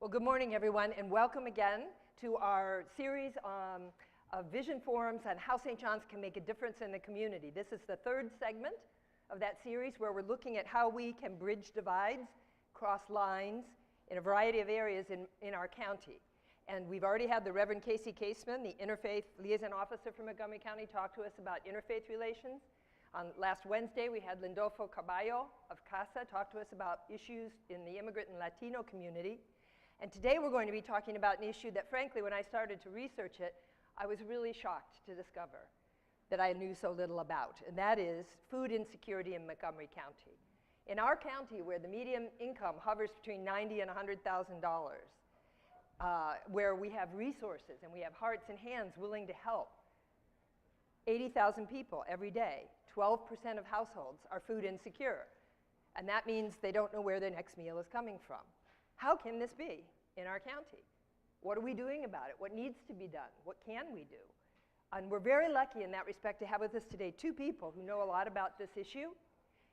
Well, good morning, everyone, and welcome again to our series of vision forums on how St. John's can make a difference in the community. This is the third segment of that series where we're looking at how we can bridge divides, cross lines in a variety of areas in our county. And we've already had the Reverend Casey Caseman, the Interfaith Liaison Officer for Montgomery County, talk to us about interfaith relations. Last Wednesday, we had Lindolfo Caballo of CASA talk to us about issues in the immigrant and Latino community. And today we're going to be talking about an issue that, frankly, when I started to research it, I was really shocked to discover that I knew so little about, and that is food insecurity in Montgomery County. In our county, where the median income hovers between $90,000 and $100,000, where we have resources and we have hearts and hands willing to help, 80,000 people every day, 12% of households are food insecure, and that means they don't know where their next meal is coming from. How can this be in our county? What are we doing about it? What needs to be done? What can we do? And we're very lucky in that respect to have with us today two people who know a lot about this issue.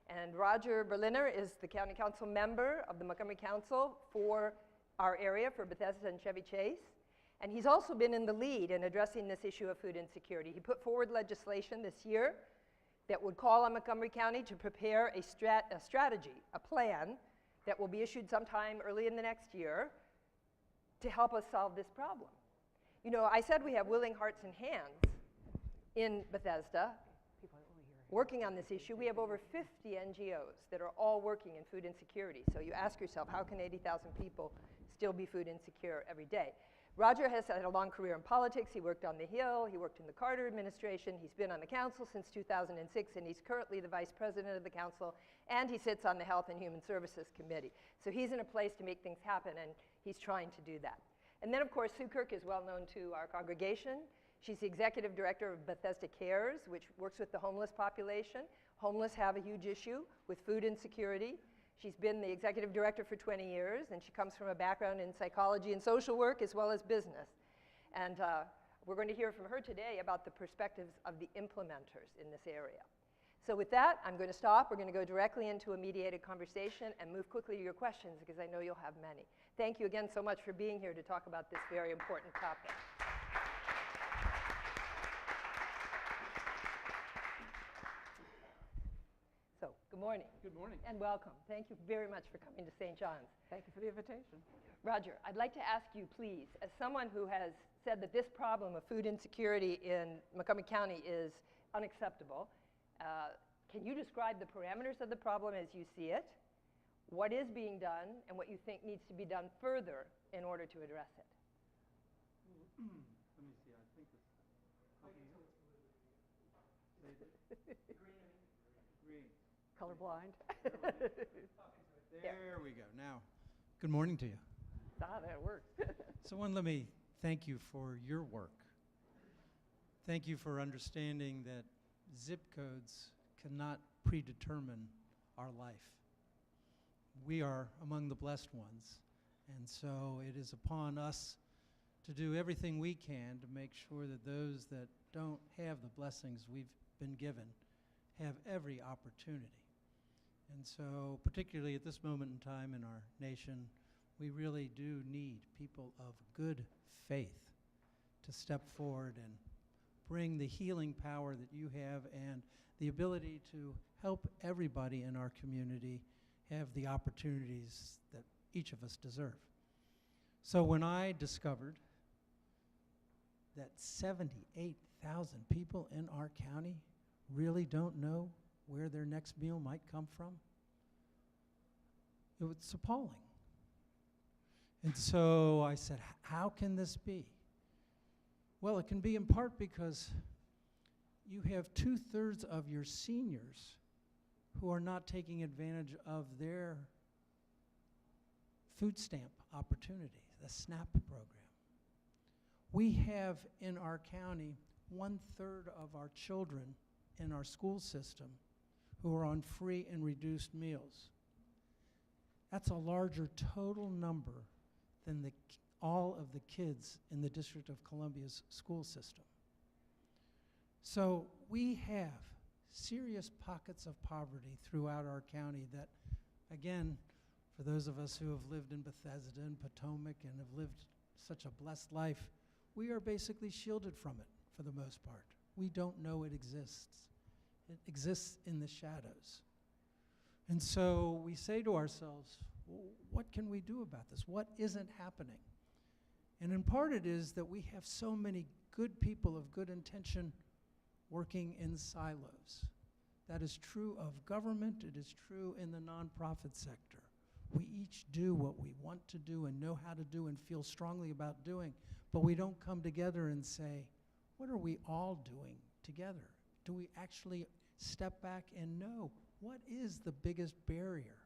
And Roger Berliner is the County Council member of the Montgomery Council for our area, for Bethesda and Chevy Chase. And he's also been in the lead in addressing this issue of food insecurity. He put forward legislation this year that would call on Montgomery County to prepare a strategy, a plan, that will be issued sometime early in the next year to help us solve this problem. You know, I said we have willing hearts and hands in Bethesda working on this issue. We have over 50 NGOs that are all working in food insecurity. So you ask yourself, how can 80,000 people still be food insecure every day? Roger has had a long career in politics. He worked on the Hill, he worked in the Carter administration, he's been on the council since 2006, and he's currently the vice president of the council, and he sits on the Health and Human Services Committee. So he's in a place to make things happen, and he's trying to do that. And then, of course, Sue Kirk is well known to our congregation. She's the executive director of Bethesda Cares, which works with the homeless population. Homeless have a huge issue with food insecurity. She's been the executive director for 20 years, and she comes from a background in psychology and social work as well as business. And we're going to hear from her today about the perspectives of the implementers in this area. So with that, I'm going to stop. We're going to go directly into a mediated conversation and move quickly to your questions because I know you'll have many. Thank you again so much for being here to talk about this very important topic. So, good morning. Good morning. And welcome. Thank you very much for coming to St. John's. Thank you for the invitation. Roger, I'd like to ask you, please, as someone who has said that this problem of food insecurity in Montgomery County is unacceptable, can you describe the parameters of the problem as you see it, what is being done, and what you think needs to be done further in order to address it? Let me see, I think this... Green. Colorblind. There we go. Now, good morning to you. That works. So let me thank you for your work. Thank you for understanding that zip codes cannot predetermine our life. We are among the blessed ones, and so it is upon us to do everything we can to make sure that those that don't have the blessings we've been given have every opportunity. And so, particularly at this moment in time in our nation, we really do need people of good faith to step forward and bring the healing power that you have and the ability to help everybody in our community have the opportunities that each of us deserve. So when I discovered that 78,000 people in our county really don't know where their next meal might come from, it was appalling. And so I said, how can this be? Well, it can be in part because you have 2/3 of your seniors who are not taking advantage of their food stamp opportunity, the SNAP program. We have in our county 1/3 of our children in our school system who are on free and reduced meals. That's a larger total number than all of the kids in the District of Columbia's school system. So we have serious pockets of poverty throughout our county that, again, For those of us who have lived in Bethesda and Potomac and have lived such a blessed life, we are basically shielded from it for the most part. We don't know it exists. It exists in the shadows. And so we say to ourselves, well, what can we do about this? What isn't happening? And in part it is that we have so many good people of good intention working in silos. That is true of government. It is true in the nonprofit sector. We each do what we want to do and know how to do and feel strongly about doing, but we don't come together and say, what are we all doing together? Do we actually step back and know what is the biggest barrier?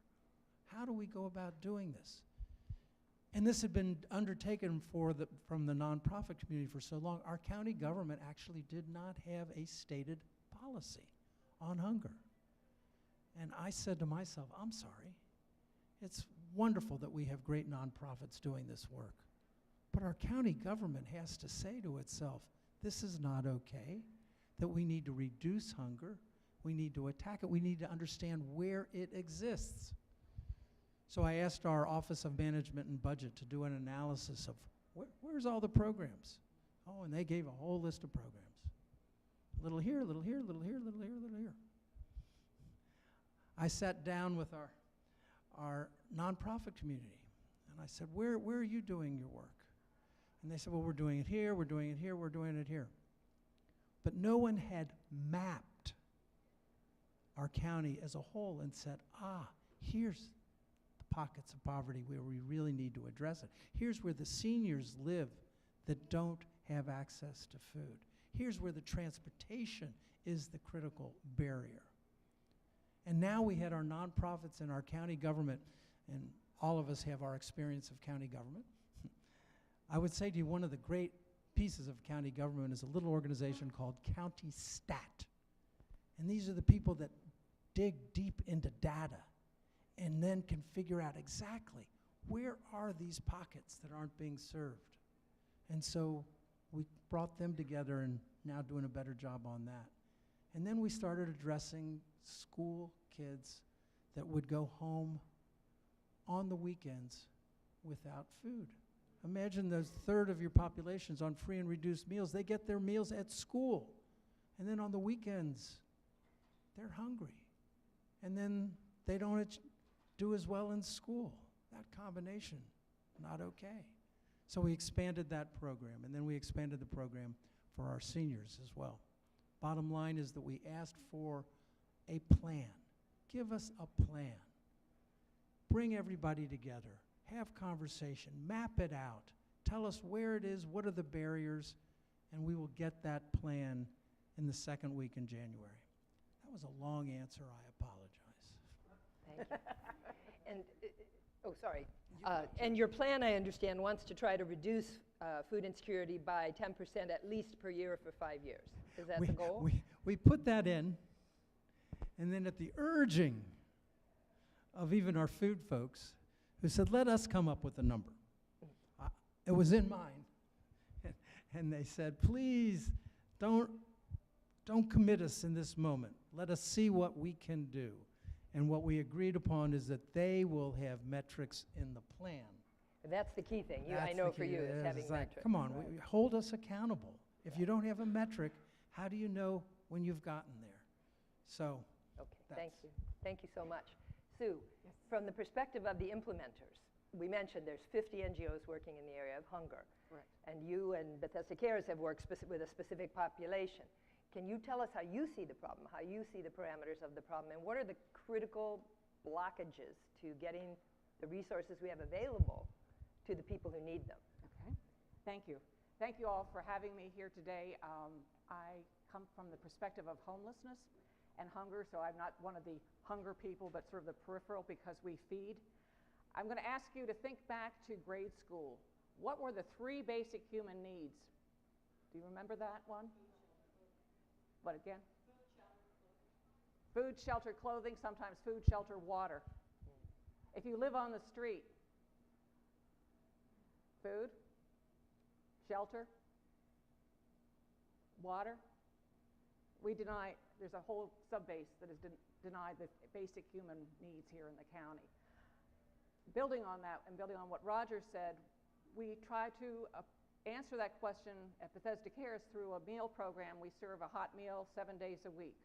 How do we go about doing this? And this had been undertaken from the nonprofit community for so long. Our county government actually did not have a stated policy on hunger. And I said to myself, I'm sorry. It's wonderful that we have great nonprofits doing this work. But our county government has to say to itself, this is not okay, that we need to reduce hunger, we need to attack it, we need to understand where it exists. So I asked our Office of Management and Budget to do an analysis of where's all the programs? Oh, and they gave a whole list of programs. A little here, a little here, a little here, a little here, a little here. I sat down with our nonprofit community, and I said, where are you doing your work? And they said, well, we're doing it here, we're doing it here, we're doing it here. But no one had mapped our county as a whole and said, here's the pockets of poverty where we really need to address it. Here's where the seniors live that don't have access to food. Here's where the transportation is the critical barrier. And now we had our nonprofits and our county government, and all of us have our experience of county government. I would say to you, one of the great pieces of county government is a little organization called County Stat. And these are the people that dig deep into data and then can figure out exactly where are these pockets that aren't being served. And so we brought them together and now doing a better job on that. And then we started addressing school kids that would go home on the weekends without food. Imagine the third of your population's on free and reduced meals. They get their meals at school. And then on the weekends, they're hungry. And then they don't do as well in school. That combination, not okay. So we expanded that program, and then we expanded the program for our seniors as well. Bottom line is that we asked for a plan. Give us a plan. Bring everybody together. Have conversation. Map it out. Tell us where it is, what are the barriers, and we will get that plan in the second week in January. That was a long answer. I apologize. Thank you. And, sorry. And your plan, I understand, wants to try to reduce food insecurity by 10% at least per year for 5 years. Is that the goal? We put that in, and then at the urging of even our food folks, who said, let us come up with a number. It was in mind. And they said, please, don't commit us in this moment. Let us see what we can do. And what we agreed upon is that they will have metrics in the plan. That's the key thing. I know for you is having metrics. Come on, hold us accountable. If you don't have a metric, how do you know when you've gotten there? So, okay, thank you. Thank you so much. Sue, from the perspective of the implementers, we mentioned there's 50 NGOs working in the area of hunger. Right. And you and Bethesda Cares have worked with a specific population. Can you tell us how you see the problem, how you see the parameters of the problem, and what are the critical blockages to getting the resources we have available to the people who need them? Okay, thank you. Thank you all for having me here today. I come from the perspective of homelessness and hunger, so I'm not one of the hunger people, but sort of the peripheral because we feed. I'm going to ask you to think back to grade school. What were the 3 basic human needs? Do you remember that one? What again? Food, shelter, clothing, sometimes food, shelter, water. If you live on the street, food, shelter, water. There's a whole subbase that is denied the basic human needs here in the county. building on that and building on what Roger said, we try to answer that question at Bethesda Cares through a meal program. We serve a hot meal 7 days a week.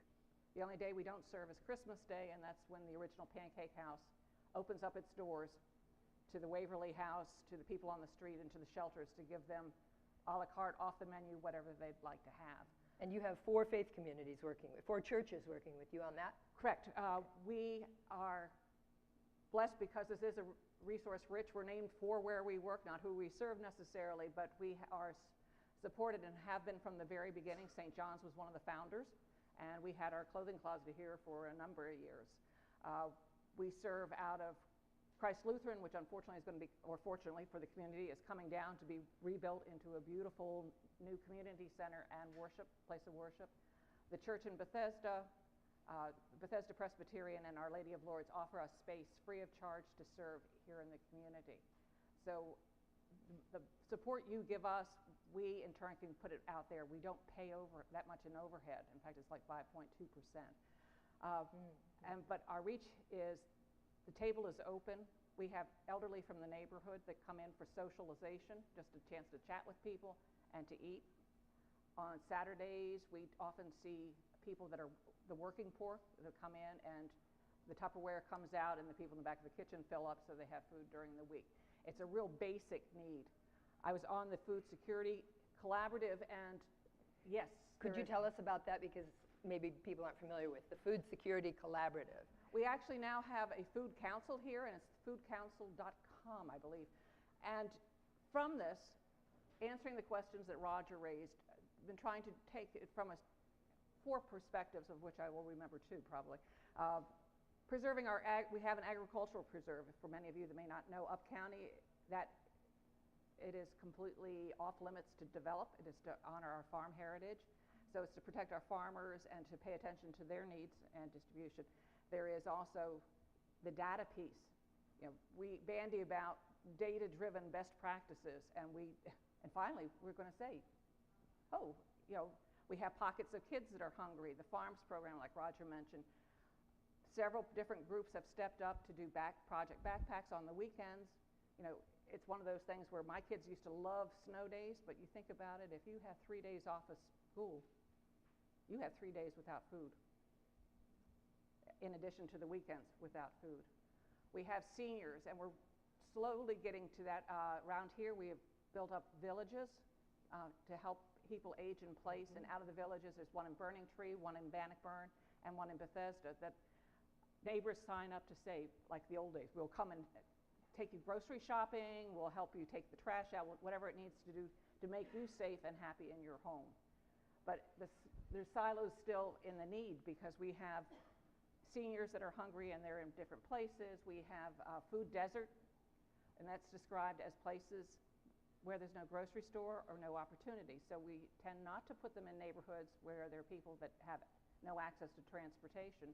The only day we don't serve is Christmas Day, and that's when the original Pancake House opens up its doors to the Waverly House, to the people on the street, and to the shelters to give them a la carte, off the menu, whatever they'd like to have. And you have 4 faith communities working with, 4 churches working with you on that? Correct. We are blessed because this is a resource rich. We're named for where we work, not who we serve necessarily, but we are supported and have been from the very beginning. St. John's was one of the founders, and we had our clothing closet here for a number of years. We serve out of Christ Lutheran, which unfortunately is going to be, or fortunately for the community, is coming down to be rebuilt into a beautiful new community center and place of worship. The church in Bethesda, Bethesda Presbyterian and Our Lady of Lourdes offer us space free of charge to serve here in the community. So the support you give us, we in turn can put it out there. We don't pay over that much in overhead. In fact, it's like 5.2%. But our reach is, the table is open. We have elderly from the neighborhood that come in for socialization, just a chance to chat with people and to eat. On Saturdays, we often see people that are the working poor that come in, and the Tupperware comes out and the people in the back of the kitchen fill up so they have food during the week. It's a real basic need. I was on the Food Security Collaborative, and yes. Could you tell us about that, because maybe people aren't familiar with the Food Security Collaborative? We actually now have a food council here, and it's foodcouncil.com, I believe. And from this, answering the questions that Roger raised, I've been trying to take it from 4 perspectives, of which I will remember 2 probably. Preserving we have an agricultural preserve. For many of you that may not know, Up County, that it is completely off limits to develop. It is to honor our farm heritage. So it's to protect our farmers and to pay attention to their needs and distribution. There is also the data piece. We bandy about data-driven best practices, and finally we're going to say, we have pockets of kids that are hungry. The farms program, like Roger mentioned, several different groups have stepped up to do project backpacks on the weekends. It's one of those things where my kids used to love snow days, but you think about it, if you have 3 days off of school, you have 3 days without food, in addition to the weekends without food. We have seniors, and we're slowly getting to that. Around here, we have built up villages to help people age in place, and out of the villages, there's one in Burning Tree, one in Bannockburn, and one in Bethesda, that neighbors sign up to say, like the old days, we'll come and take you grocery shopping, we'll help you take the trash out, whatever it needs to do to make you safe and happy in your home. But there's silos still in the need, because we have seniors that are hungry and they're in different places. We have food desert, and that's described as places where there's no grocery store or no opportunity. So we tend not to put them in neighborhoods where there are people that have no access to transportation.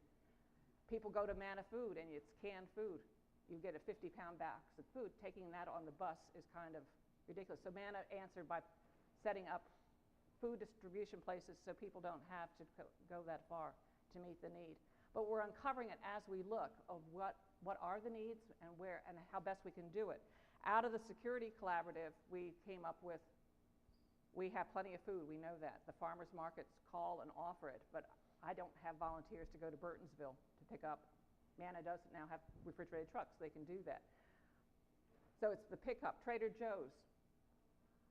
People go to Manna Food, and it's canned food. You get a 50-pound box of food. Taking that on the bus is kind of ridiculous. So Manna answered by setting up food distribution places so people don't have to go that far to meet the need. But we're uncovering it as we look of what are the needs and where and how best we can do it. Out of the Security Collaborative, we came up with, we have plenty of food, we know that. The farmers markets call and offer it, but I don't have volunteers to go to Burtonsville to pick up. Manna doesn't now have refrigerated trucks, they can do that. So it's the pickup. Trader Joe's,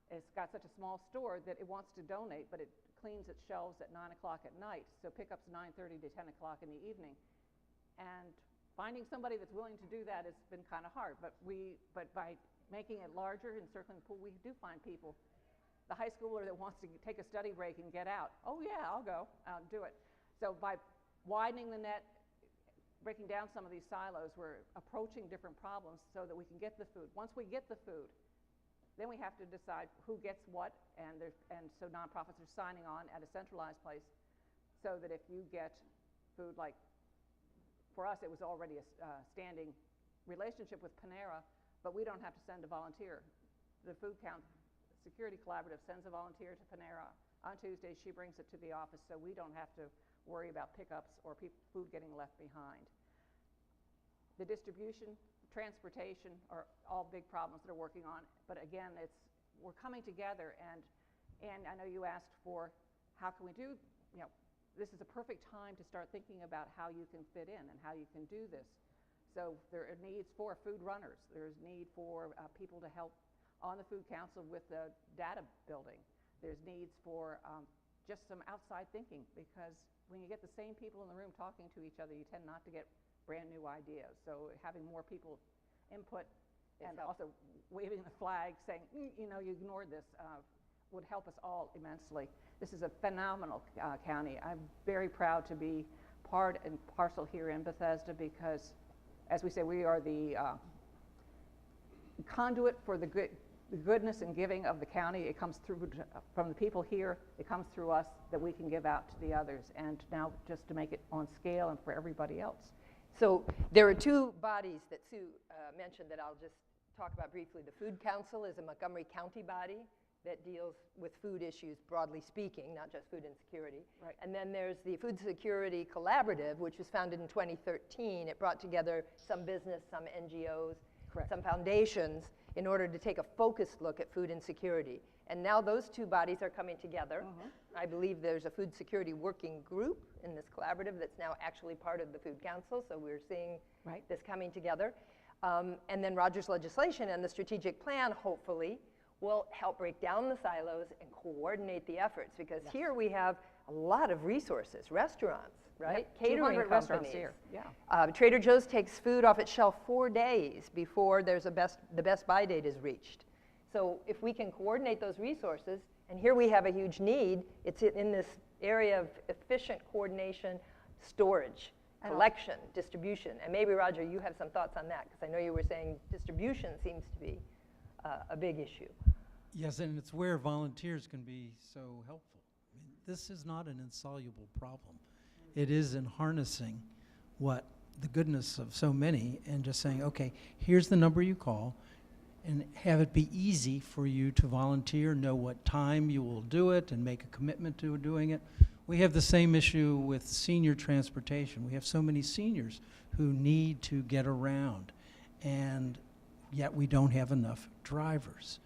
it's got such a small store that it wants to donate, but it cleans its shelves at 9 o'clock at night, so pickup's 9:30 to 10 o'clock in the evening. And finding somebody that's willing to do that has been kind of hard, but by making it larger and circling the pool, we do find people. The high schooler that wants to take a study break and get out, oh yeah, I'll go, I'll do it. So by widening the net, breaking down some of these silos, we're approaching different problems so that we can get the food. Once we get the food, then we have to decide who gets what, and so nonprofits are signing on at a centralized place so that if you get food, like for us, it was already a standing relationship with Panera, but we don't have to send a volunteer. The Security Collaborative sends a volunteer to Panera on Tuesdays. She brings it to the office, so we don't have to worry about pickups or food getting left behind. The distribution, transportation are all big problems that are working on. But again, we're coming together, and I know you asked for how can we do, this is a perfect time to start thinking about how you can fit in and how you can do this. So there are needs for food runners. There's need for people to help on the Food Council with the data building. There's needs for just some outside thinking, because when you get the same people in the room talking to each other, you tend not to get brand new ideas. So having more people input and also waving the flag saying, you ignored this, would help us all immensely. This is a phenomenal county. I'm very proud to be part and parcel here in Bethesda, because, as we say, we are the conduit for the goodness and giving of the county. It comes through from the people here. It comes through us that we can give out to the others, and now just to make it on scale and for everybody else. So there are two bodies that Sue mentioned that I'll just talk about briefly. The Food Council is a Montgomery County body that deals with food issues, broadly speaking, not just food insecurity. Right. And then there's the Food Security Collaborative, which was founded in 2013. It brought together some business, some NGOs, Correct. some foundations in order to take a focused look at food insecurity. And now those two bodies are coming together. I believe there's a food security working group in this collaborative that's now actually part of the Food Council, so we're seeing this coming together. And then Rogers legislation and the strategic plan, hopefully, will help break down the silos and coordinate the efforts, because here we have a lot of resources, restaurants, right? Yep. Catering companies. Here. Yeah. Trader Joe's takes food off its shelf 4 days before there's the best buy date is reached. So if we can coordinate those resources, and here we have a huge need, it's in this area of efficient coordination, storage, collection, distribution. And maybe, Roger, you have some thoughts on that, because I know you were saying distribution seems to be a big issue. Yes, and it's where volunteers can be so helpful. I mean, this is not an insoluble problem. It is in harnessing the goodness of so many and just saying, okay, here's the number you call, and have it be easy for you to volunteer, know what time you will do it, and make a commitment to doing it. We have the same issue with senior transportation. We have so many seniors who need to get around, and yet we don't have enough drivers.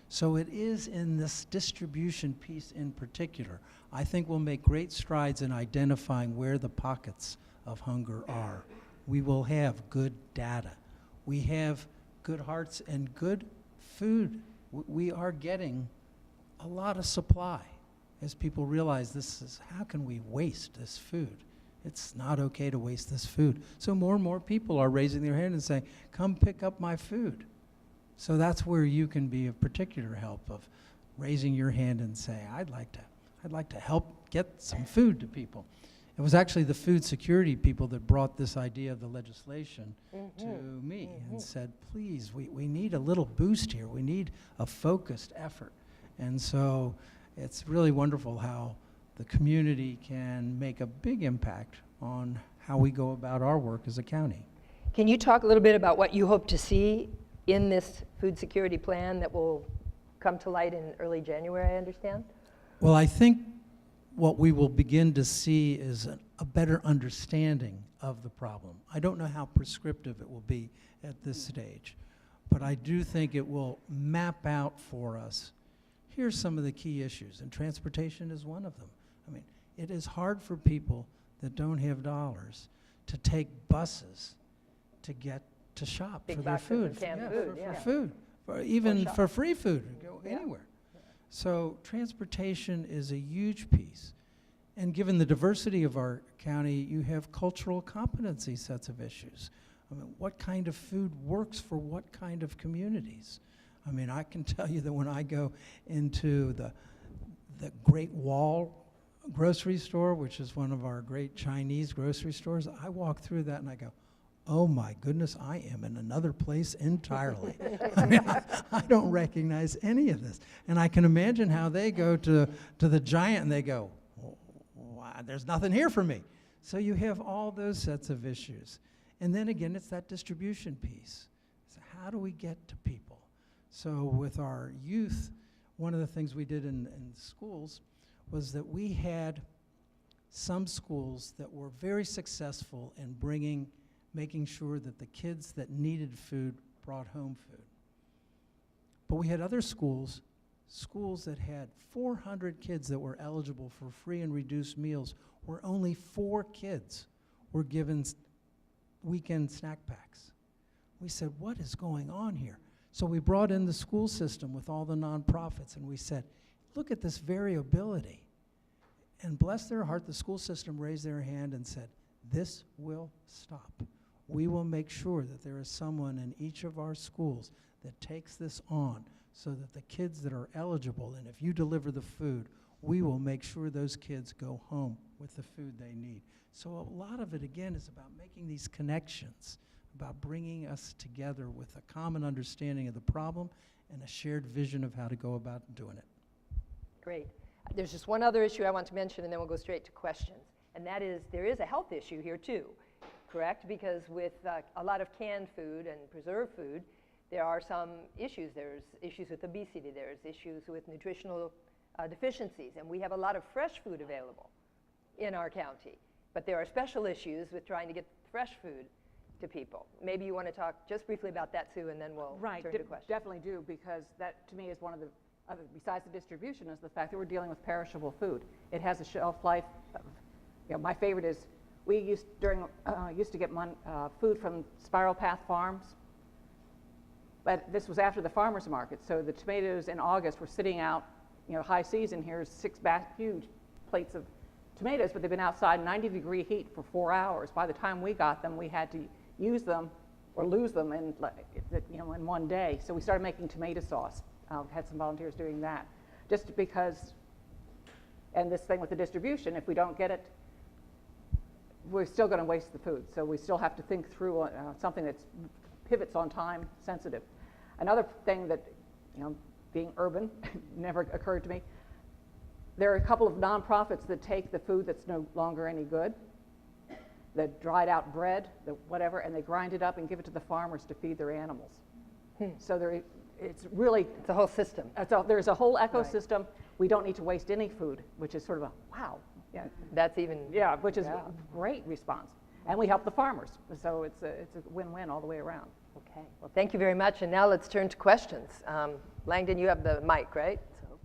So it is in this distribution piece in particular, I think we'll make great strides in identifying where the pockets of hunger are. We will have good data. We have good hearts and good food. We are getting a lot of supply as people realize how can we waste this food? It's not okay to waste this food. So more and more people are raising their hand and saying, come pick up my food. So that's where you can be of particular help, of raising your hand and saying, I'd like to help get some food to people. It was actually the food security people that brought this idea of the legislation to me and said, please, we need a little boost here. We need a focused effort. And so it's really wonderful how the community can make a big impact on how we go about our work as a county. Can you talk a little bit about what you hope to see in this food security plan that will come to light in early January, I understand? Well, I think what we will begin to see is a better understanding of the problem. I don't know how prescriptive it will be at this stage, but I do think it will map out for us, here's some of the key issues, and transportation is one of them. I mean, it is hard for people that don't have dollars to take buses to get to shop Big for their boxes food. of canned For food, even shop. for free food, go anywhere. So transportation is a huge piece. And given the diversity of our county, you have cultural competency sets of issues. I mean, what kind of food works for what kind of communities? I mean, I can tell you that when I go into the Great Wall grocery store, which is one of our great Chinese grocery stores, I walk through that and I go, oh my goodness, I am in another place entirely. I mean, I don't recognize any of this. And I can imagine how they go to the Giant and they go, wow, there's nothing here for me. So you have all those sets of issues. And then again, it's that distribution piece. So how do we get to people? So with our youth, one of the things we did in schools was that we had some schools that were very successful in bringing making sure that the kids that needed food brought home food. But we had other schools that had 400 kids that were eligible for free and reduced meals, where only 4 kids were given weekend snack packs. We said, what is going on here? So we brought in the school system with all the nonprofits, and we said, look at this variability. And bless their heart, the school system raised their hand and said, this will stop. We will make sure that there is someone in each of our schools that takes this on, so that the kids that are eligible, and if you deliver the food, we will make sure those kids go home with the food they need. So a lot of it, again, is about making these connections, about bringing us together with a common understanding of the problem and a shared vision of how to go about doing it. Great. There's just one other issue I want to mention, and then we'll go straight to questions. And that is, there is a health issue here too, correct? Because with a lot of canned food and preserved food, there are some issues. There's issues with obesity. There's issues with nutritional deficiencies. And we have a lot of fresh food available in our county. But there are special issues with trying to get fresh food to people. Maybe you want to talk just briefly about that, Sue, and then we'll turn to questions. Definitely do, because that, to me, is one of the, besides the distribution, is the fact that we're dealing with perishable food. It has a shelf life of, my favorite is, we used to get food from Spiral Path Farms. But this was after the farmer's market, so the tomatoes in August were sitting out, high season. Here's 6 huge plates of tomatoes, but they've been outside 90-degree heat for 4 hours. By the time we got them, we had to use them or lose them in one day. So we started making tomato sauce. Had some volunteers doing that, just because. And this thing with the distribution, if we don't get it, we're still going to waste the food. So we still have to think through something that's pivots on time sensitive. Another thing that, being urban, never occurred to me, there are a couple of nonprofits that take the food that's no longer any good, the dried out bread, the whatever, and they grind it up and give it to the farmers to feed their animals. So it's really... It's a whole system. There's a whole ecosystem. Right. We don't need to waste any food, which is sort of a, wow. Yeah, that's even... Yeah, which is a great response. And we help the farmers. So it's a win-win all the way around. Okay. Well, thank you very much. And now let's turn to questions. Langdon, you have the mic, right? So.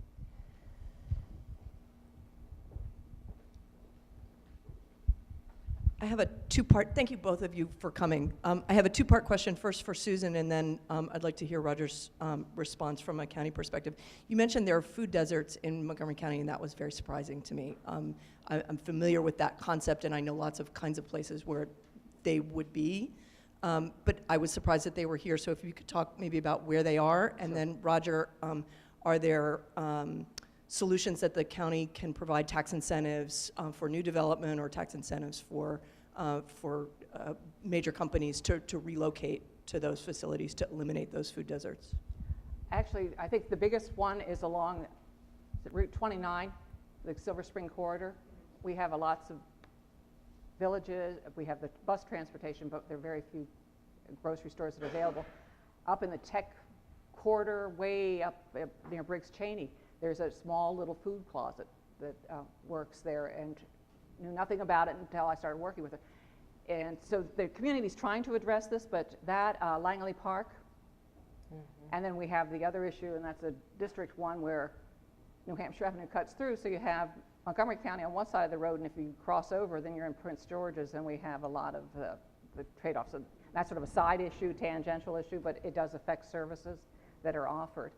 I have a two-part, thank you both of you for coming. I have a two-part question, first for Susan, and then I'd like to hear Roger's response from a county perspective. You mentioned there are food deserts in Montgomery County, and that was very surprising to me. I'm familiar with that concept, and I know lots of kinds of places where they would be, but I was surprised that they were here. So if you could talk maybe about where they are, and then Roger, are there solutions that the county can provide, tax incentives for new development or tax incentives for major companies to relocate to those facilities to eliminate those food deserts? Actually, I think the biggest one is along Route 29, the Silver Spring corridor. We have lots of villages. We have the bus transportation, but there are very few grocery stores that are available. Up in the tech corridor, way up near Briggs Cheney, there's a small little food closet that works there, and knew nothing about it until I started working with it. And so the community's trying to address this, but that, Langley Park, and then we have the other issue, and that's a District 1 where New Hampshire Avenue cuts through, so you have Montgomery County on one side of the road, and if you cross over, then you're in Prince George's, and we have a lot of the trade-offs. So that's sort of a side issue, tangential issue, but it does affect services that are offered.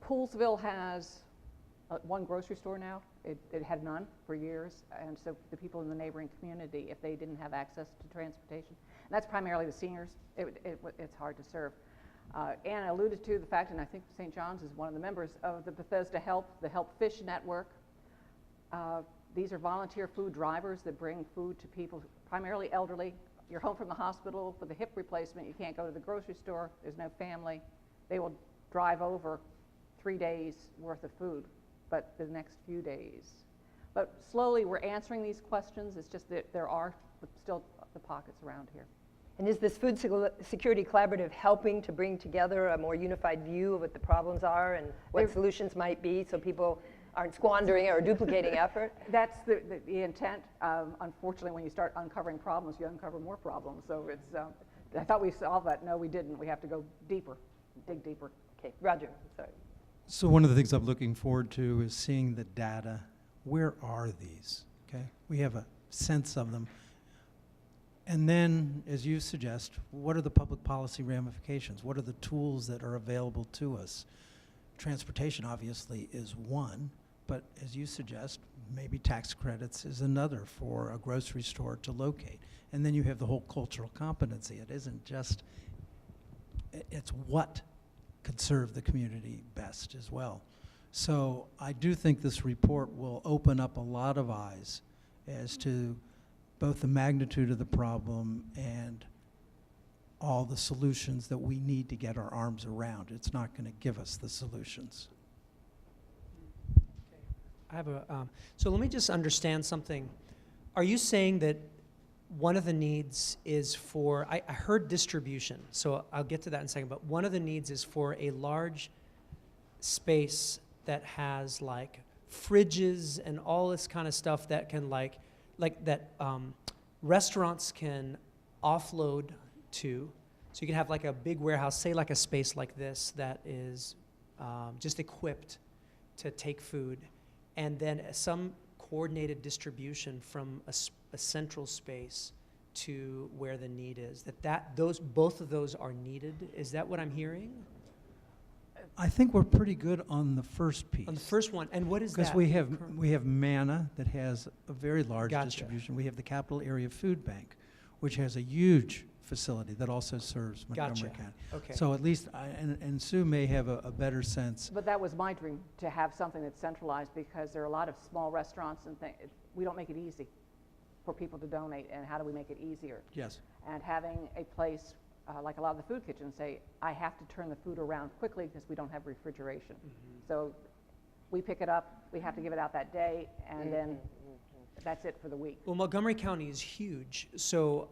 Poolsville has one grocery store now. It had none for years, and so the people in the neighboring community, if they didn't have access to transportation, and that's primarily the seniors, it's hard to serve. Anna alluded to the fact, and I think St. John's is one of the members of the Bethesda the Help Fish Network. These are volunteer food drivers that bring food to people, primarily elderly. You're home from the hospital for the hip replacement, you can't go to the grocery store, there's no family. They will drive over 3 days worth of food, but the next few days. But slowly we're answering these questions. It's just that there are still the pockets around here. And is this Food Security Collaborative helping to bring together a more unified view of what the problems are and what solutions might be, so people aren't squandering or duplicating effort. That's the intent. Unfortunately, when you start uncovering problems, you uncover more problems. So it's, I thought we solved that. No, we didn't. We have to go deeper, dig deeper. Okay, Roger, sorry. So one of the things I'm looking forward to is seeing the data. Where are these? Okay, we have a sense of them. And then, as you suggest, what are the public policy ramifications? What are the tools that are available to us? Transportation, obviously, is one, but as you suggest, maybe tax credits is another for a grocery store to locate. And then you have the whole cultural competency. It isn't just, it's what could serve the community best as well. So I do think this report will open up a lot of eyes as to both the magnitude of the problem and all the solutions that we need to get our arms around. It's not going to give us the solutions. I have a, so let me just understand something. Are you saying that one of the needs is for, I heard distribution, so I'll get to that in a second, but one of the needs is for a large space that has like fridges and all this kind of stuff that can like that restaurants can offload to. So you can have like a big warehouse, say like a space like this that is just equipped to take food, and then some coordinated distribution from a central space to where the need is. Both of those are needed. Is that what I'm hearing? I think we're pretty good on the first piece. On the first one, and what is that? Because we have Manna that has a very large Gotcha. distribution. We have the Capital Area Food Bank, which has a huge facility that also serves Montgomery Gotcha. County. Okay. So at least, and Sue may have a better sense. But that was my dream, to have something that's centralized, because there are a lot of small restaurants and things. We don't make it easy for people to donate, and how do we make it easier? Yes. And having a place like a lot of the food kitchens say, I have to turn the food around quickly because we don't have refrigeration. So we pick it up, we have to give it out that day, and then that's it for the week. Well, Montgomery County is huge, so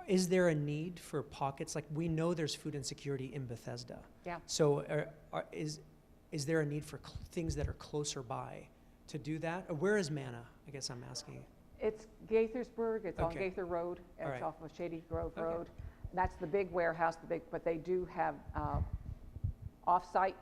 is there a need for pockets? Like, we know there's food insecurity in Bethesda. Yeah. So is there a need for things that are closer by to do that? Or where is Manna, I guess I'm asking? It's Gaithersburg, it's on Okay. Gaither Road, All it's right. off of Shady Grove Okay. Road. That's the big warehouse, but they do have off-site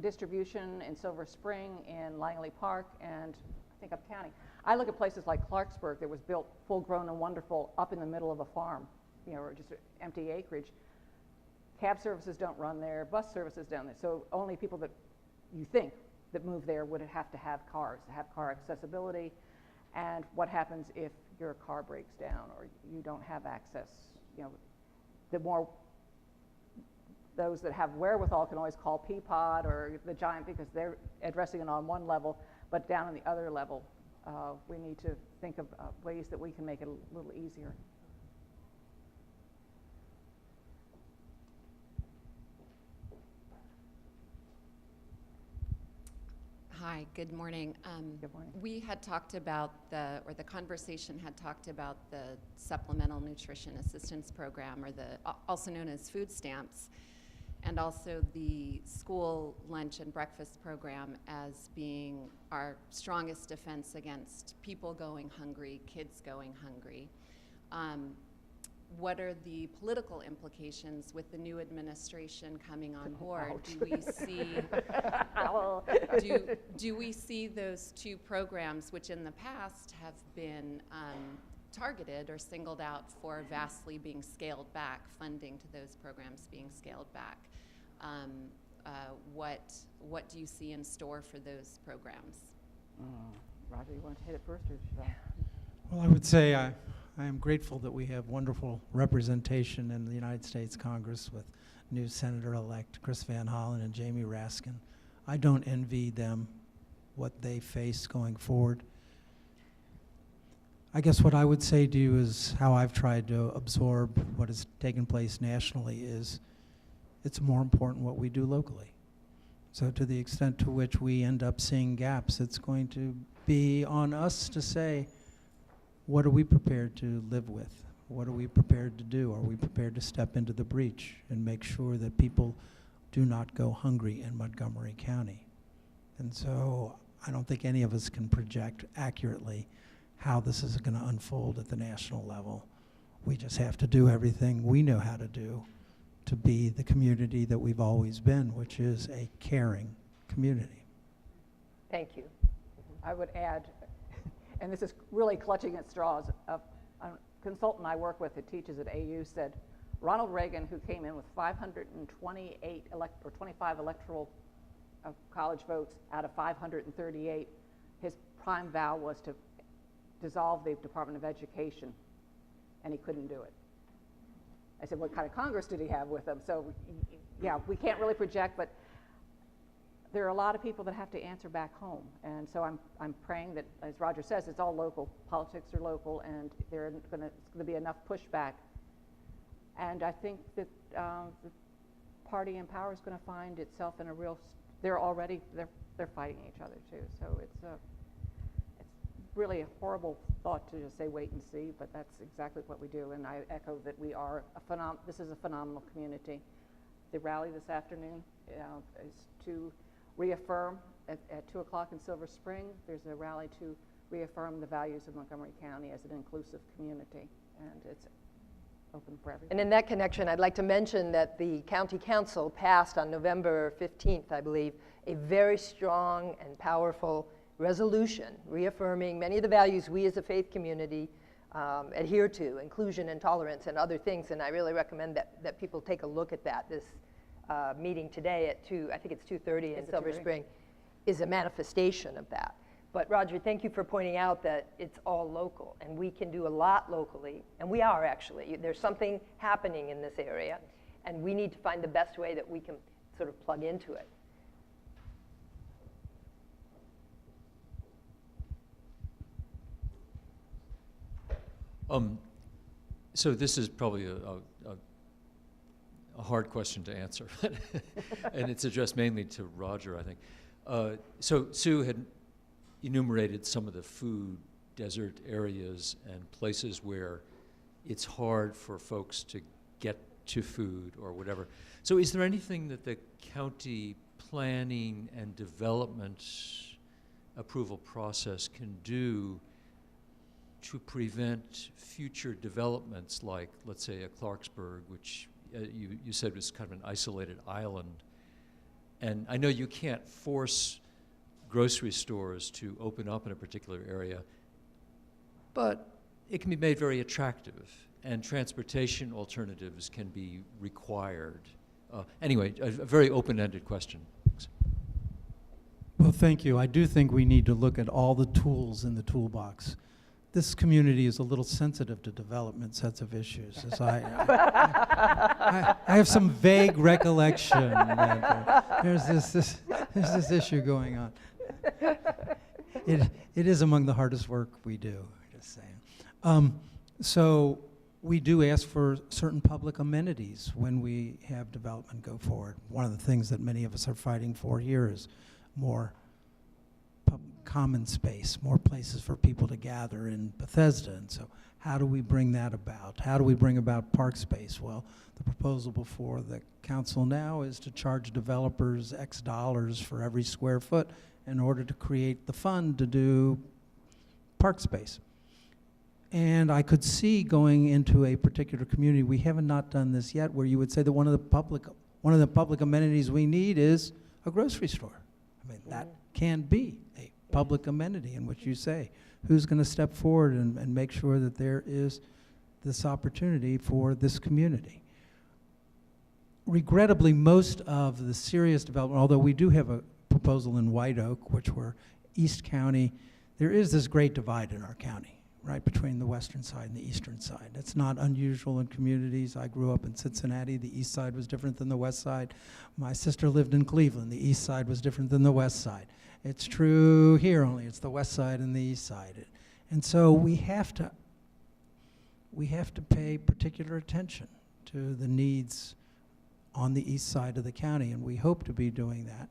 distribution in Silver Spring, in Langley Park, and I think up county. I look at places like Clarksburg that was built full-grown and wonderful up in the middle of a farm, or just empty acreage. Cab services don't run there, bus services down there, so only people that you think that move there would have to have cars, to have car accessibility. And what happens if your car breaks down or you don't have access? The more those that have wherewithal can always call Peapod or the Giant, because they're addressing it on one level, but down on the other level, we need to think of ways that we can make it a little easier. Hi, good morning. Good morning. We had talked about the conversation had talked about the Supplemental Nutrition Assistance Program, or also known as food stamps, and also the school lunch and breakfast program as being our strongest defense against people going hungry, kids going hungry. What are the political implications with the new administration coming on board? Ouch. Do we see do we see those two programs, which in the past have been targeted or singled out for vastly being scaled back, funding to those programs being scaled back? What do you see in store for those programs? Roger, you want to hit it first, or should I? Well, I would say I am grateful that we have wonderful representation in the United States Congress with new Senator-elect Chris Van Hollen and Jamie Raskin. I don't envy them what they face going forward. I guess what I would say to you is how I've tried to absorb what has taken place nationally is it's more important what we do locally. So to the extent to which we end up seeing gaps, it's going to be on us to say, what are we prepared to live with? What are we prepared to do? Are we prepared to step into the breach and make sure that people do not go hungry in Montgomery County? And so I don't think any of us can project accurately how this is going to unfold at the national level. We just have to do everything we know how to do to be the community that we've always been, which is a caring community. Thank you. I would add, and this is really clutching at straws, a consultant I work with who teaches at AU said, Ronald Reagan, who came in with 25 electoral college votes out of 538, his prime vow was to dissolve the Department of Education, and he couldn't do it. I said, what kind of Congress did he have with him? So, yeah, we can't really project, but there are a lot of people that have to answer back home. And so I'm praying that, as Roger says, it's all local. Politics are local, and there's going to be enough pushback. And I think that the party in power is going to find itself in a real, they're fighting each other too. So it's really a horrible thought to just say wait and see, but that's exactly what we do. And I echo that we are this is a phenomenal community. The rally this afternoon is to reaffirm at 2 o'clock in Silver Spring. There's a rally to reaffirm the values of Montgomery County as an inclusive community, and it's open for everyone. And in that connection, I'd like to mention that the County Council passed on November 15th, I believe, a very strong and powerful resolution reaffirming many of the values we as a faith community adhere to, inclusion and tolerance and other things, and I really recommend that people take a look at that. This meeting today at 2:30 in Silver Spring is a manifestation of that. But Roger, thank you for pointing out that it's all local, and we can do a lot locally, and we are actually. There's something happening in this area, and we need to find the best way that we can sort of plug into it. So this is probably a hard question to answer, and it's addressed mainly to Roger, I think. So Sue had enumerated some of the food desert areas and places where it's hard for folks to get to food or whatever. So is there anything that the county planning and development approval process can do to prevent future developments like, let's say, a Clarksburg, which you said was kind of an isolated island? And I know you can't force grocery stores to open up in a particular area, but it can be made very attractive, and transportation alternatives can be required. Anyway, a very open-ended question. Thanks. Well, thank you. I do think we need to look at all the tools in the toolbox. This community is a little sensitive to development sets of issues. As I have some vague recollection that there's this issue going on. It is among the hardest work we do, just saying. So we do ask for certain public amenities when we have development go forward. One of the things that many of us are fighting for here is more common space, more places for people to gather in Bethesda. And so how do we bring that about? How do we bring about park space? Well, the proposal before the council now is to charge developers X dollars for every square foot in order to create the fund to do park space. And I could see going into a particular community, we haven't not done this yet, where you would say that one of the public amenities we need is a grocery store. I mean, that can be a public amenity in which you say, who's going to step forward and make sure that there is this opportunity for this community? Regrettably, most of the serious development, although we do have a proposal in White Oak, which we're East County, there is this great divide in our county, right, between the western side and the eastern side. It's not unusual in communities. I grew up in Cincinnati. The east side was different than the west side. My sister lived in Cleveland. The east side was different than the west side. It's true here, only it's the west side and the east side. And so we have to pay particular attention to the needs on the east side of the county, and we hope to be doing that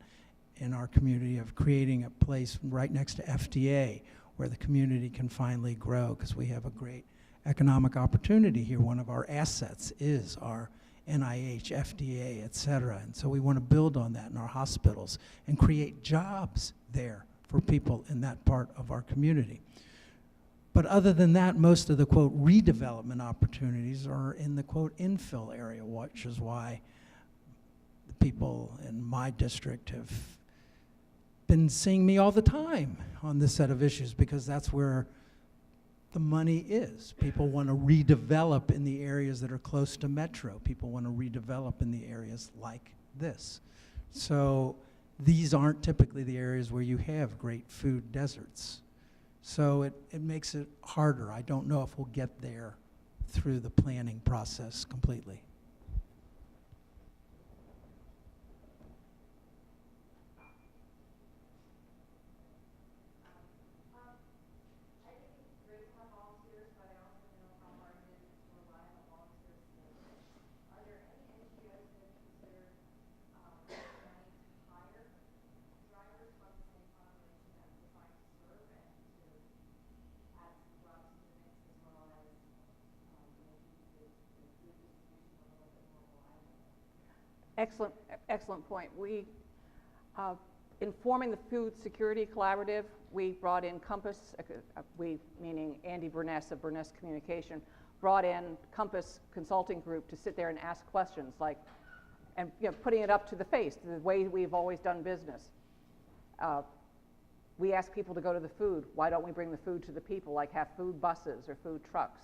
in our community of creating a place right next to FDA where the community can finally grow, because we have a great economic opportunity here. One of our assets is our NIH, FDA, et cetera. And so we want to build on that in our hospitals and create jobs there for people in that part of our community. But other than that, most of the, quote, redevelopment opportunities are in the, quote, infill area, which is why the people in my district have been seeing me all the time on this set of issues, because that's where the money is. People want to redevelop in the areas that are close to metro. People want to redevelop in the areas like this. So these aren't typically the areas where you have great food deserts. So it makes it harder. I don't know if we'll get there through the planning process completely. Excellent point. We, in forming the Food Security Collaborative, we brought in Compass, we, meaning Andy Burness of Burness Communication, brought in Compass Consulting Group to sit there and ask questions like, and putting it up to the face, the way we've always done business. We ask people to go to the food. Why don't we bring the food to the people, like have food buses or food trucks?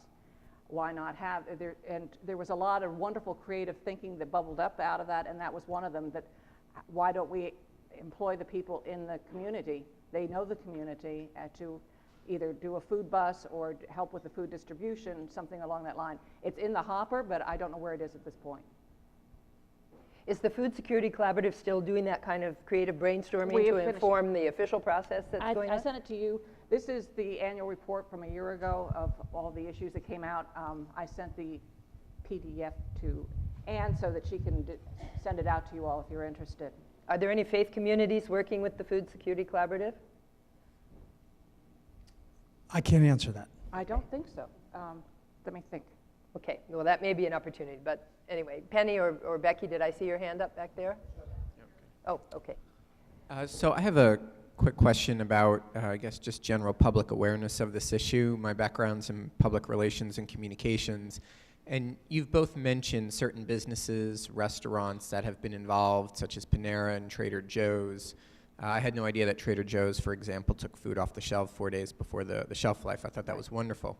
Why not have, and there was a lot of wonderful creative thinking that bubbled up out of that, and that was one of them, that why don't we employ the people in the community, they know the community, to either do a food bus or help with the food distribution, something along that line. It's in the hopper, but I don't know where it is at this point. Is the Food Security Collaborative still doing that kind of creative brainstorming to inform the official process that's going on? I sent it to you. This is the annual report from a year ago of all the issues that came out. I sent the PDF to Anne so that she can send it out to you all if you're interested. Are there any faith communities working with the Food Security Collaborative? I can't answer that. I don't think so. Let me think. Okay, well, that may be an opportunity, but anyway, Penny or Becky, did I see your hand up back there? Oh, okay. So I have a quick question about, I guess, just general public awareness of this issue. My background's in public relations and communications, and you've both mentioned certain businesses, restaurants that have been involved, such as Panera and Trader Joe's. I had no idea that Trader Joe's, for example, took food off the shelf 4 days before the shelf life. I thought that was wonderful.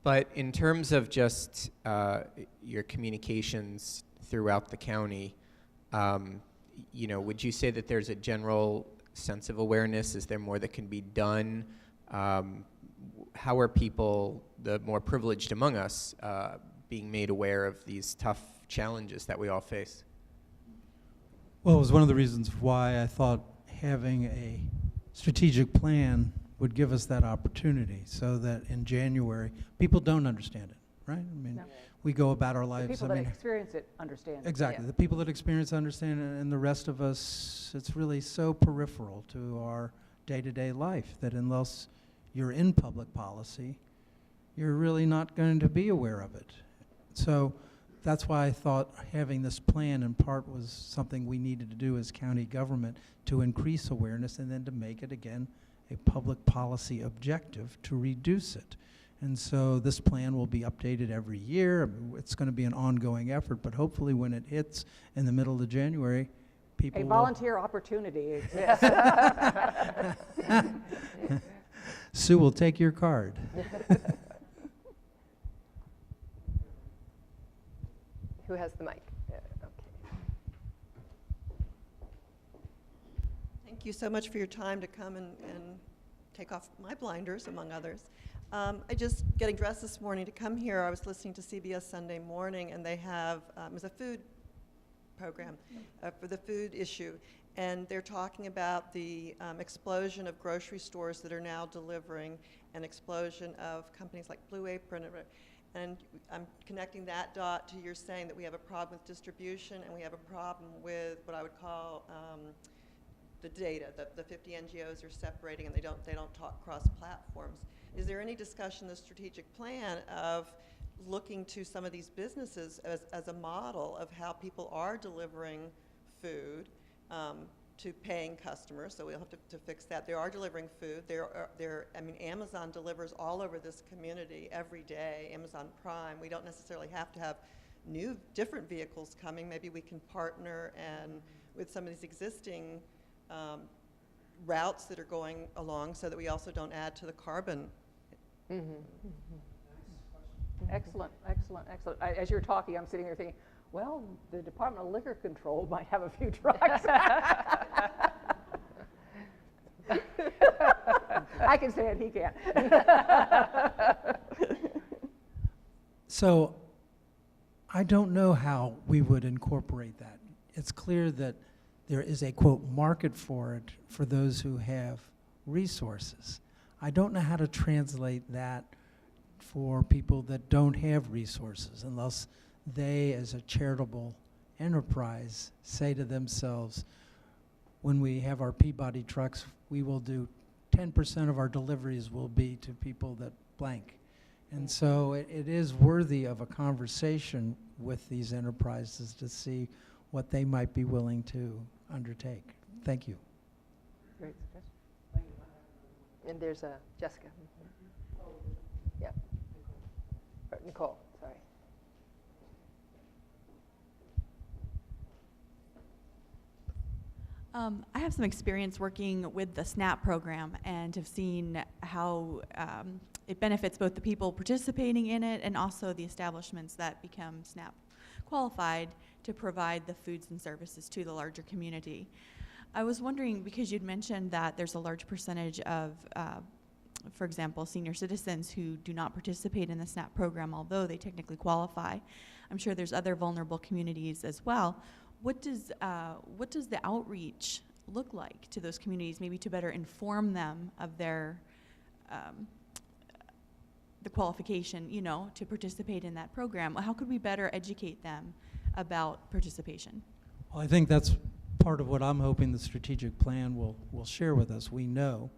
But in terms of just your communications throughout the county, would you say that there's a general sense of awareness? Is there more that can be done? How are people, the more privileged among us, being made aware of these tough challenges that we all face? Well, it was one of the reasons why I thought having a strategic plan would give us that opportunity, so that in January, people don't understand it, right? I mean, No. We go about our lives. The people that experience it understand. Exactly. Yeah. The people that experience understand it, and the rest of us, it's really so peripheral to our day-to-day life that unless you're in public policy, you're really not going to be aware of it. So that's why I thought having this plan in part was something we needed to do as county government to increase awareness and then to make it, again, a public policy objective to reduce it. And so this plan will be updated every year. I mean, it's going to be an ongoing effort, but hopefully when it hits in the middle of January, people A volunteer opportunity exists. Sue will take your card. Who has the mic? Okay. Thank you so much for your time to come and take off my blinders, among others. I just, getting dressed this morning to come here, I was listening to CBS Sunday Morning, and they have, it was a food program for the food issue, and they're talking about the explosion of grocery stores that are now delivering, an explosion of companies like Blue Apron, and I'm connecting that dot to your saying that we have a problem with distribution, and we have a problem with what I would call the data. The 50 NGOs are separating, and they don't talk cross platforms. Is there any discussion in the strategic plan of looking to some of these businesses as a model of how people are delivering food to paying customers, so we'll have to fix that. They are delivering food. I mean, Amazon delivers all over this community every day, Amazon Prime. We don't necessarily have to have new, different vehicles coming. Maybe we can partner and with some of these existing routes that are going along so that we also don't add to the carbon. Excellent, excellent, excellent. As you're talking, I'm sitting here thinking, well, the Department of Liquor Control might have a few trucks. I can say it, he can't. So I don't know how we would incorporate that. It's clear that there is a, quote, market for it for those who have resources. I don't know how to translate that for people that don't have resources unless they, as a charitable enterprise, say to themselves, when we have our Peabody trucks, we will do 10% of our deliveries will be to people that blank. And so it is worthy of a conversation with these enterprises to see what they might be willing to undertake. Thank you. Great suggestion. And there's Jessica. Yeah. Or Nicole, sorry. I have some experience working with the SNAP program and have seen how it benefits both the people participating in it and also the establishments that become SNAP qualified to provide the foods and services to the larger community. I was wondering, because you'd mentioned that there's a large percentage of, for example, senior citizens who do not participate in the SNAP program, although they technically qualify. I'm sure there's other vulnerable communities as well. What does the outreach look like to those communities, maybe to better inform them of their the qualification, you know, to participate in that program? How could we better educate them about participation? Well, I think that's part of what I'm hoping the strategic plan will share with us. We know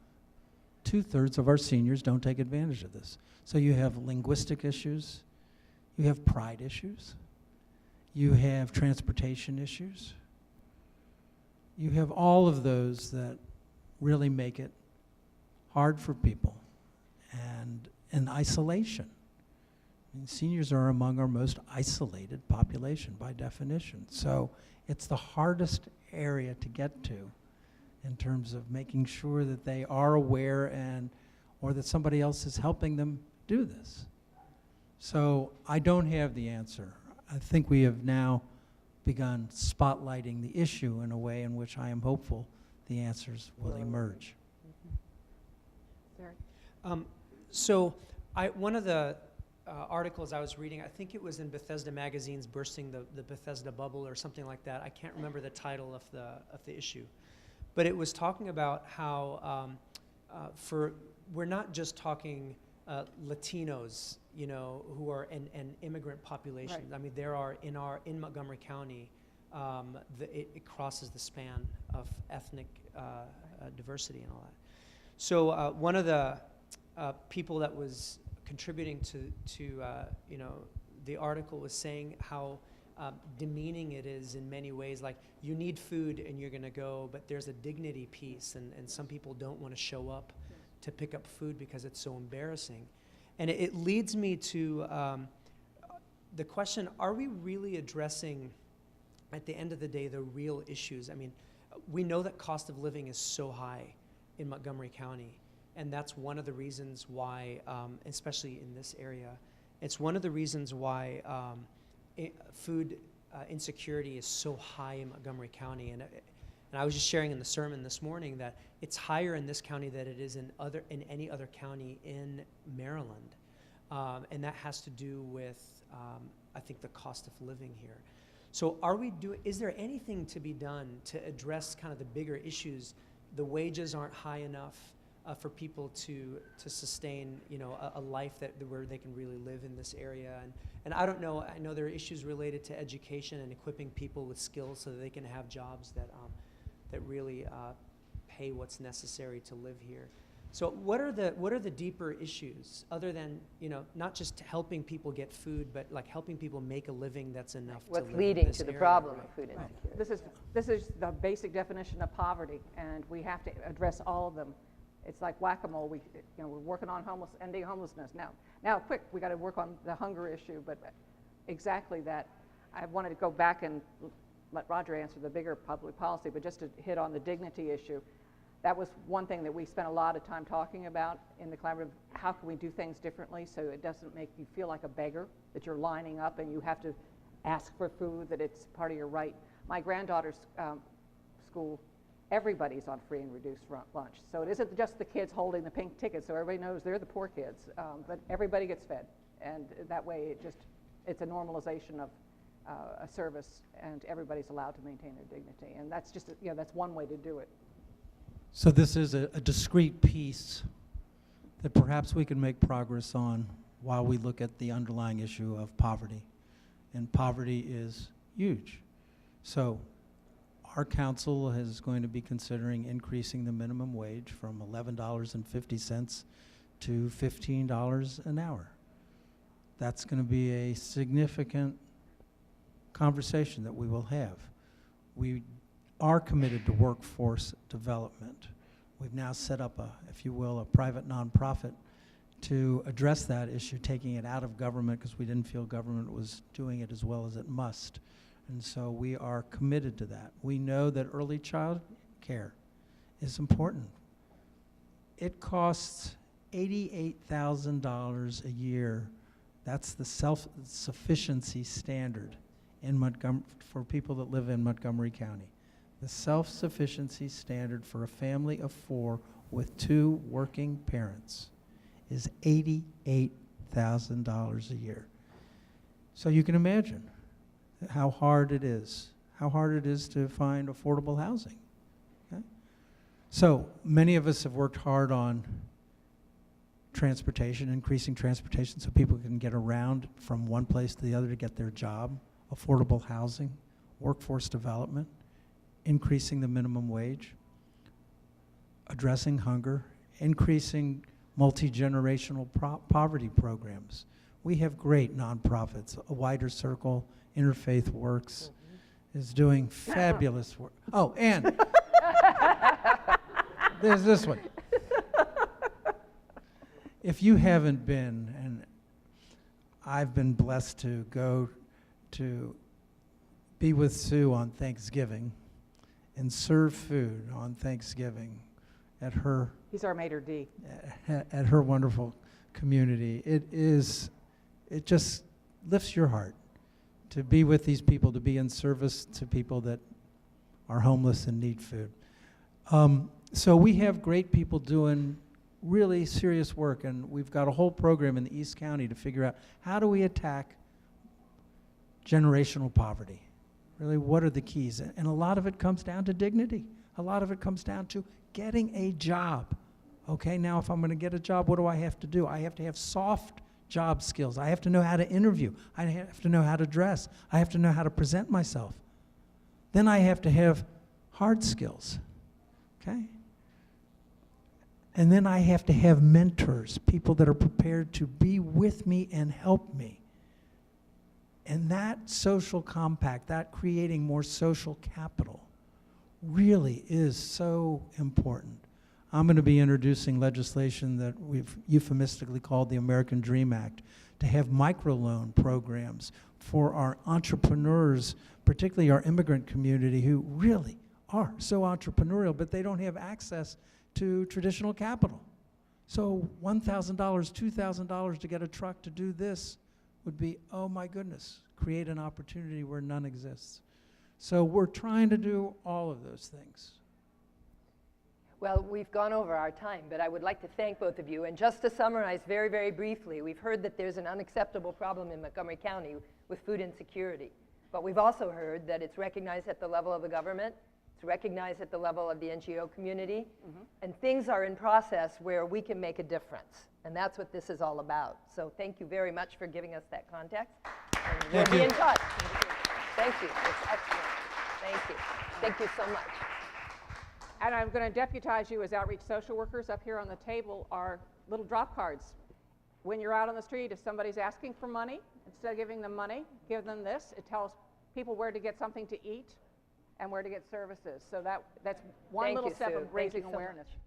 2/3 of our seniors don't take advantage of this. So you have linguistic issues, you have pride issues, you have transportation issues, you have all of those that really make it hard for people, and isolation. I mean, seniors are among our most isolated population by definition. So it's the hardest area to get to in terms of making sure that they are aware or that somebody else is helping them do this. So I don't have the answer. I think we have now begun spotlighting the issue in a way in which I am hopeful the answers will emerge. So one of the articles I was reading, I think it was in Bethesda Magazine's Bursting the Bethesda Bubble or something like that. I can't remember the title of the issue. But it was talking about how we're not just talking Latinos, you know, who are an immigrant population. Right. I mean, there are in Montgomery County, it crosses the span of ethnic diversity and all that. So one of the people that was contributing to you know, the article was saying how demeaning it is in many ways. Like, you need food and you're going to go, but there's a dignity piece, and some people don't want to show up to pick up food because it's so embarrassing. And it leads me to the question, are we really addressing, at the end of the day, the real issues? I mean, we know that cost of living is so high in Montgomery County, and that's one of the reasons why, especially in this area, it's one of the reasons why food insecurity is so high in Montgomery County. And I was just sharing in the sermon this morning that it's higher in this county than it is in any other county in Maryland. And that has to do with, I think, the cost of living here. So is there anything to be done to address kind of the bigger issues? The wages aren't high enough for people to sustain, you know, a life where they can really live in this area. And I don't know, I know there are issues related to education and equipping people with skills so that they can have jobs that really pay what's necessary to live here. So what are the deeper issues other than, not just helping people get food, but like helping people make a living that's enough to What's live in leading this to the area, problem right? of food insecurity. This is the basic definition of poverty, and we have to address all of them. It's like whack-a-mole. We're working on ending homelessness now. Quick, we got to work on the hunger issue. But exactly that. I wanted to go back and let Roger answer the bigger public policy, but just to hit on the dignity issue. That was one thing that we spent a lot of time talking about in the collaborative. How can we do things differently so it doesn't make you feel like a beggar, that you're lining up and you have to ask for food, that it's part of your right. My granddaughter's school, everybody's on free and reduced lunch. So it isn't just the kids holding the pink ticket, so everybody knows they're the poor kids, but everybody gets fed. And that way it's a normalization of a service, and everybody's allowed to maintain their dignity. And that's just, that's one way to do it. So this is a discrete piece that perhaps we can make progress on while we look at the underlying issue of poverty. And poverty is huge. So our council is going to be considering increasing the minimum wage from $11.50 to $15 an hour. That's going to be a significant conversation that we will have. We are committed to workforce development. We've now set up if you will, a private nonprofit to address that issue, taking it out of government because we didn't feel government was doing it as well as it must. And so we are committed to that. We know that early child care is important. It costs $88,000 a year. That's the self-sufficiency standard for people that live in Montgomery County. The self-sufficiency standard for a family of 4 with 2 working parents is $88,000 a year. So you can imagine how hard it is to find affordable housing. Okay? So many of us have worked hard on transportation, increasing transportation so people can get around from one place to the other to get their job, affordable housing, workforce development, increasing the minimum wage, addressing hunger, increasing multi-generational poverty programs. We have great nonprofits. A Wider Circle, Interfaith Works is doing fabulous work. Oh, and there's this one. If you haven't been, and I've been blessed to go to be with Sue on Thanksgiving and serve food on Thanksgiving at her. He's our maitre d'. At her wonderful community. It just lifts your heart to be with these people, to be in service to people that are homeless and need food. So we have great people doing really serious work, and we've got a whole program in the East County to figure out how do we attack generational poverty. Really, what are the keys? And a lot of it comes down to dignity. A lot of it comes down to getting a job. Okay, now if I'm going to get a job, what do I have to do? I have to have soft job skills. I have to know how to interview. I have to know how to dress. I have to know how to present myself. Then I have to have hard skills. Okay? And then I have to have mentors, people that are prepared to be with me and help me. And that social compact, that creating more social capital, really is so important. I'm going to be introducing legislation that we've euphemistically called the American Dream Act to have microloan programs for our entrepreneurs, particularly our immigrant community who really are so entrepreneurial, but they don't have access to traditional capital. So $1,000, $2,000 to get a truck to do this would be, oh my goodness, create an opportunity where none exists. So we're trying to do all of those things. Well, we've gone over our time, but I would like to thank both of you. And just to summarize very, very briefly, we've heard that there's an unacceptable problem in Montgomery County with food insecurity. But we've also heard that it's recognized at the level of the government, it's recognized at the level of the NGO community, and things are in process where we can make a difference. And that's what this is all about. So thank you very much for giving us that context. And we'll be in touch. Thank you. It's excellent. Thank you. Thank you so much. And I'm going to deputize you as outreach social workers. Up here on the table are little drop cards. When you're out on the street, if somebody's asking for money, instead of giving them money, give them this. It tells people where to get something to eat and where to get services. So that's one Thank little you, step Sue. of Thank raising you so awareness. much.